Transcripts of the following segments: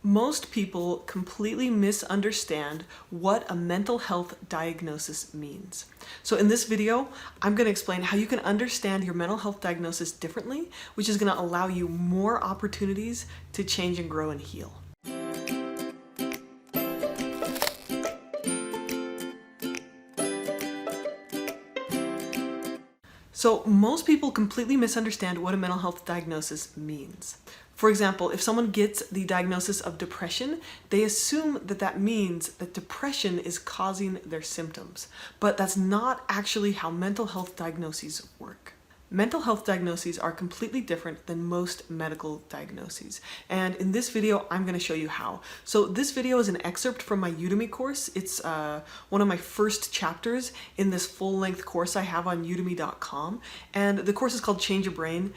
Most people completely misunderstand what a mental health diagnosis means. So in this video, I'm going to explain how you can understand your mental health diagnosis differently, which is going to allow you more opportunities to change and grow and heal. So most people completely misunderstand what a mental health diagnosis means. For example, if someone gets the diagnosis of depression, they assume that that means that depression is causing their symptoms. But that's not actually how mental health diagnoses work. Mental health diagnoses are completely different than most medical diagnoses. And in this video, I'm going to show you how. So this video is an excerpt from my Udemy course. It's one of my first chapters in this full-length course I have on udemy.com. And the course is called Change Your Brain,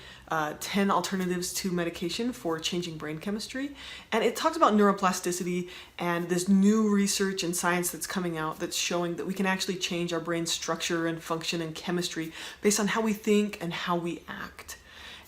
10 Alternatives to Medication for Changing Brain Chemistry. And it talks about neuroplasticity and this new research and science that's coming out that's showing that we can actually change our brain structure and function and chemistry based on how we think and how we act.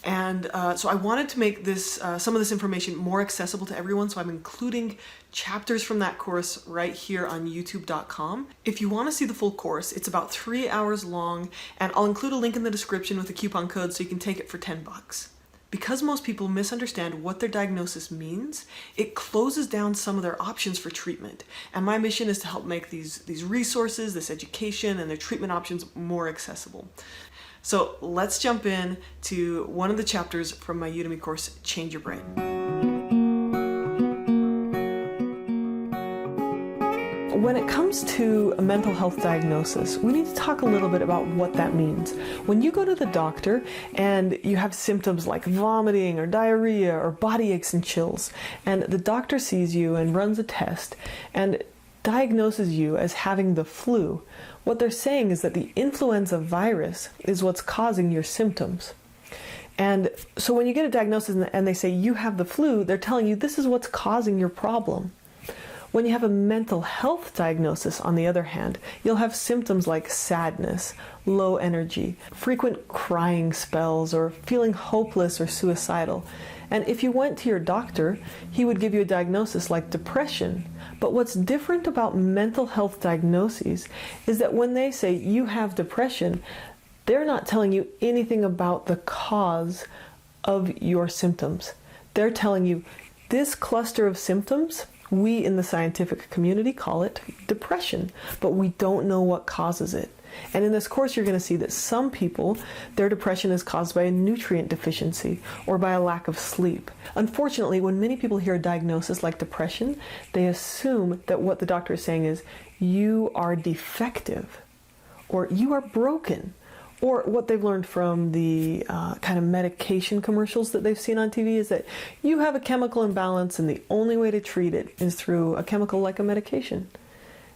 And so I wanted to make this some of this information more accessible to everyone, so I'm including chapters from that course right here on youtube.com. If you want to see the full course, it's about 3 hours long, and I'll include a link in the description with a coupon code so you can take it for $10. Because most people misunderstand what their diagnosis means, it closes down some of their options for treatment. And my mission is to help make these resources, this education, and their treatment options more accessible. So let's jump in to one of the chapters from my Udemy course, Change Your Brain. When it comes to a mental health diagnosis, we need to talk a little bit about what that means. When you go to the doctor and you have symptoms like vomiting or diarrhea or body aches and chills, and the doctor sees you and runs a test and diagnoses you as having the flu, what they're saying is that the influenza virus is what's causing your symptoms. And so when you get a diagnosis and they say you have the flu, they're telling you this is what's causing your problem. When you have a mental health diagnosis, on the other hand, you'll have symptoms like sadness, low energy, frequent crying spells, or feeling hopeless or suicidal. And if you went to your doctor, he would give you a diagnosis like depression. But what's different about mental health diagnoses is that when they say you have depression, they're not telling you anything about the cause of your symptoms. They're telling you this cluster of symptoms, we in the scientific community call it depression, but we don't know what causes it. And in this course, you're going to see that some people, their depression is caused by a nutrient deficiency or by a lack of sleep. Unfortunately, when many people hear a diagnosis like depression, they assume that what the doctor is saying is, you are defective, or you are broken. Or what they've learned from the kind of medication commercials that they've seen on TV is that you have a chemical imbalance and the only way to treat it is through a chemical like a medication.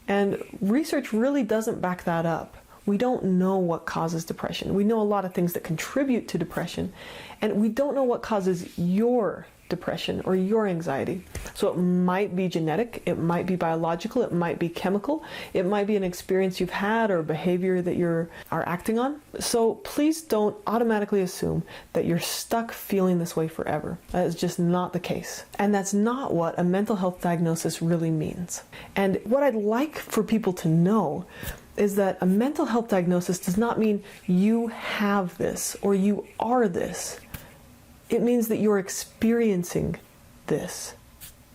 And research really doesn't back that up. We don't know what causes depression. We know a lot of things that contribute to depression, and we don't know what causes your depression or your anxiety. So it might be genetic, it might be biological, it might be chemical, it might be an experience you've had or behavior that you are acting on. So please don't automatically assume that you're stuck feeling this way forever. That is just not the case. And that's not what a mental health diagnosis really means. And what I'd like for people to know is that a mental health diagnosis does not mean you have this or you are this. It means that you're experiencing this.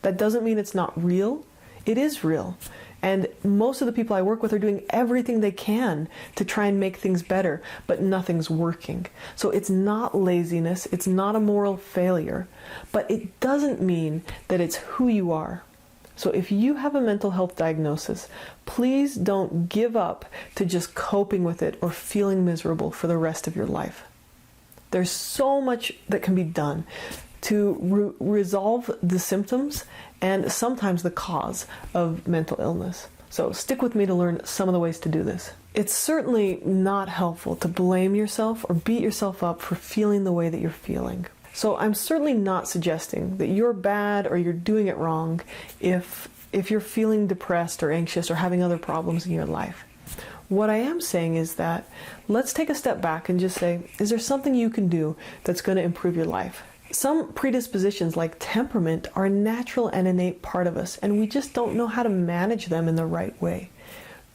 That doesn't mean it's not real. It is real. And most of the people I work with are doing everything they can to try and make things better, but nothing's working. So it's not laziness, it's not a moral failure, but it doesn't mean that it's who you are. So if you have a mental health diagnosis, please don't give up to just coping with it or feeling miserable for the rest of your life. There's so much that can be done to resolve the symptoms and sometimes the cause of mental illness. So stick with me to learn some of the ways to do this. It's certainly not helpful to blame yourself or beat yourself up for feeling the way that you're feeling. So I'm certainly not suggesting that you're bad or you're doing it wrong if you're feeling depressed or anxious or having other problems in your life. What I am saying is that let's take a step back and just say, is there something you can do that's going to improve your life? Some predispositions like temperament are a natural and innate part of us, and we just don't know how to manage them in the right way.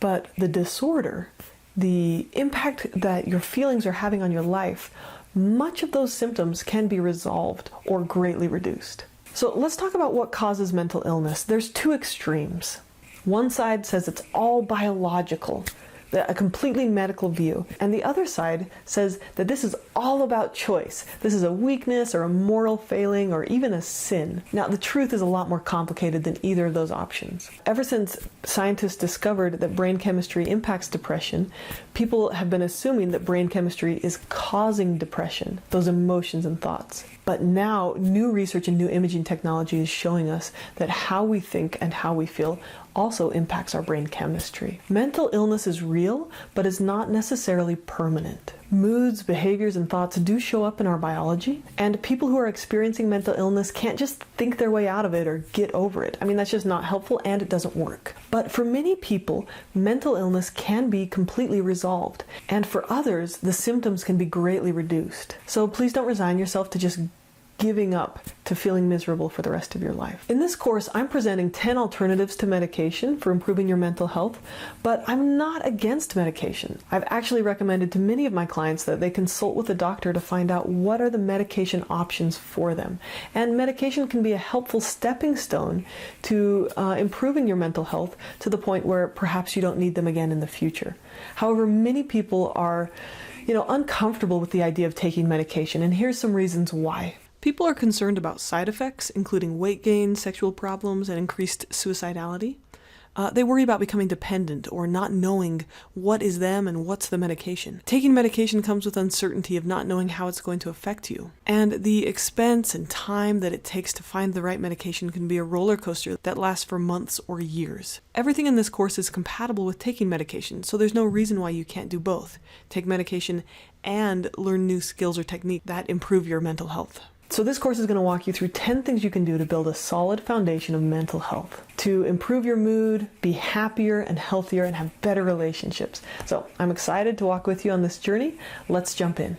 But the disorder, the impact that your feelings are having on your life, much of those symptoms can be resolved or greatly reduced. So let's talk about what causes mental illness. There's two extremes. One side says it's all biological, a completely medical view, and the other side says that this is all about choice. This is a weakness or a moral failing or even a sin. Now, the truth is a lot more complicated than either of those options. Ever since scientists discovered that brain chemistry impacts depression, people have been assuming that brain chemistry is causing depression, those emotions and thoughts. But now, new research and new imaging technology is showing us that how we think and how we feel also impacts our brain chemistry. Mental illness is real, but is not necessarily permanent. Moods, behaviors, and thoughts do show up in our biology, and people who are experiencing mental illness can't just think their way out of it or get over it. I mean, that's just not helpful, and it doesn't work. But for many people, mental illness can be completely resolved, and for others, the symptoms can be greatly reduced. So please don't resign yourself to just giving up to feeling miserable for the rest of your life. In this course, I'm presenting 10 alternatives to medication for improving your mental health, but I'm not against medication. I've actually recommended to many of my clients that they consult with a doctor to find out what are the medication options for them. And medication can be a helpful stepping stone to improving your mental health to the point where perhaps you don't need them again in the future. However, many people are, uncomfortable with the idea of taking medication, and here's some reasons why. People are concerned about side effects, including weight gain, sexual problems, and increased suicidality. They worry about becoming dependent or not knowing what is them and what's the medication. Taking medication comes with uncertainty of not knowing how it's going to affect you. And the expense and time that it takes to find the right medication can be a roller coaster that lasts for months or years. Everything in this course is compatible with taking medication, so there's no reason why you can't do both. Take medication and learn new skills or techniques that improve your mental health. So this course is going to walk you through 10 things you can do to build a solid foundation of mental health, to improve your mood, be happier and healthier, and have better relationships. So I'm excited to walk with you on this journey. Let's jump in.